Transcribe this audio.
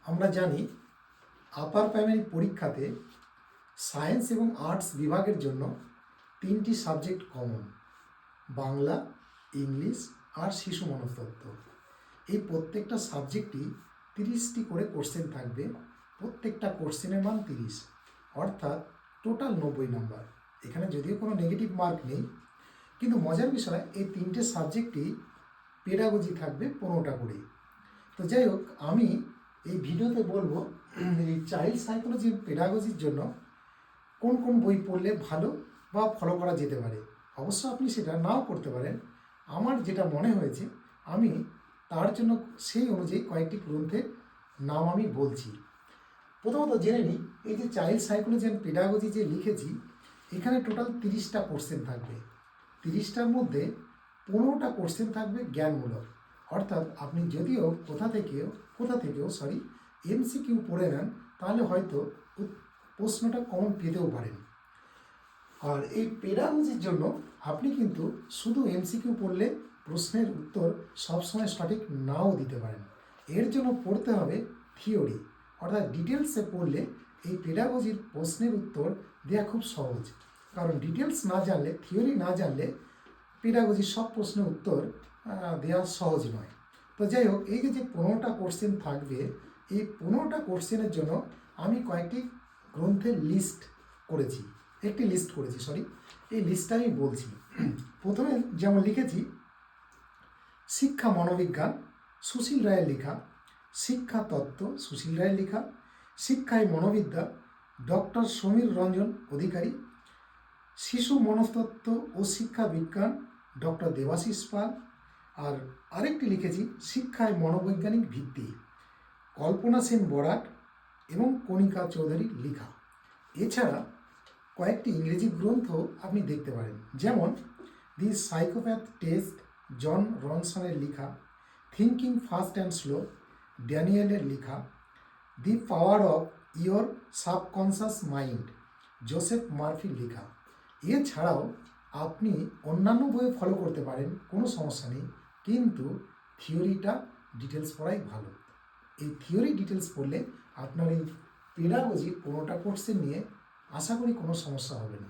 আমরা জানি upper primary পরীক্ষাতে সায়েন্স এবং আর্টস বিভাগের জন্য 3টি সাবজেক্ট কমন: বাংলা, ইংলিশ আর শিশু মনস্তত্ত্ব। এই প্রত্যেকটা সাবজেক্টই 30টি করে কোশ্চেন থাকবে। প্রত্যেকটা কোশ্চেনের মান 30, অর্থাৎ টোটাল 90 নাম্বার। এখানে যদিও কোনো নেগেটিভ মার্ক নেই, কিন্তু মজার বিষয় এই 3টে সাবজেক্টই পেডাগজি থাকবে 15টা করে। তো যাই হোক, আমি এই ভিডিওতে বলবো এই চাইল্ড সাইকোলজি পেডাগজির জন্য কোন কোন বই পড়লে ভালো বা ফলো করা যেতে পারে। অবশ্য আপনি সেটা নাও করতে পারেন। আমার যেটা মনে হয়েছে আমি তার জন্য সেই অনুযায়ী কয়েকটি গ্রন্থের নাম আমি বলছি। প্রথমত জেনে নিই, এই যে চাইল্ড সাইকোলজি অ্যান্ড পেডাগজি যে লিখেছি, এখানে টোটাল 30টা কোশ্চেন থাকবে। 30টার মধ্যে 15টা কোশ্চেন থাকবে জ্ঞানমূলক, অর্থাৎ আপনি যদিও কোথা থেকেও এমসিকিউ পড়ে নেন, তাহলে হয়তো প্রশ্নটা কমন পেতেও পারেন। আর এই পেডাগজির জন্য আপনি কিন্তু শুধু এমসিকিউ পড়লে প্রশ্নের উত্তর সবসময় সঠিক নাও দিতে পারেন। এর জন্য পড়তে হবে থিওরি, অর্থাৎ ডিটেলসে পড়লে এই পেডাগজির প্রশ্নের উত্তর দেওয়া খুব সহজ। কারণ ডিটেলস না জানলে, থিওরি না জানলে পেডাগজির সব প্রশ্নের উত্তর দেওয়া সহজ নয়। তো যাই হোক, এই যে 15টা কোশ্চেন থাকবে, এই 15টা কোশ্চেনের জন্য আমি কয়েকটি গ্রন্থের একটি লিস্ট করেছি। এই লিস্টটা আমি বলছি। প্রথমে যেমন লিখেছি শিক্ষা মনোবিজ্ঞান, সুশীল রায়ের লেখা; শিক্ষা তত্ত্ব, সুশীল রায়ের লেখা; শিক্ষায় মনোবিদ্যা, ডক্টর সমীর রঞ্জন অধিকারী; শিশু মনস্তত্ত্ব ও শিক্ষা বিজ্ঞান, ডক্টর দেবাশিস পাল। আর আরেকটি লিখেছি শিক্ষায় মনোবৈজ্ঞানিক ভিত্তি, কল্পনা সেন বরাট এবং কণিকা চৌধুরীর লেখা। এছাড়া কয়েকটি ইংরেজি গ্রন্থ আপনি দেখতে পারেন, যেমন দি সাইকোপ্যাথ টেস্ট, জন রনসনের লেখা; থিঙ্কিং ফাস্ট অ্যান্ড স্লো, ড্যানিয়েলের লেখা; the power of your subconscious mind, Joseph মার্ফির লেখা। এছাড়াও আপনি অন্যান্য বইও ফলো করতে পারেন, কোনো সমস্যা নেই, কিন্তু থিওরিটা ডিটেলস পড়াই ভালো। এই থিওরি ডিটেলস পড়লে আপনার এই পেডাগজি 15টা কোর্সে নিয়ে আশা করি কোনো সমস্যা হবে না।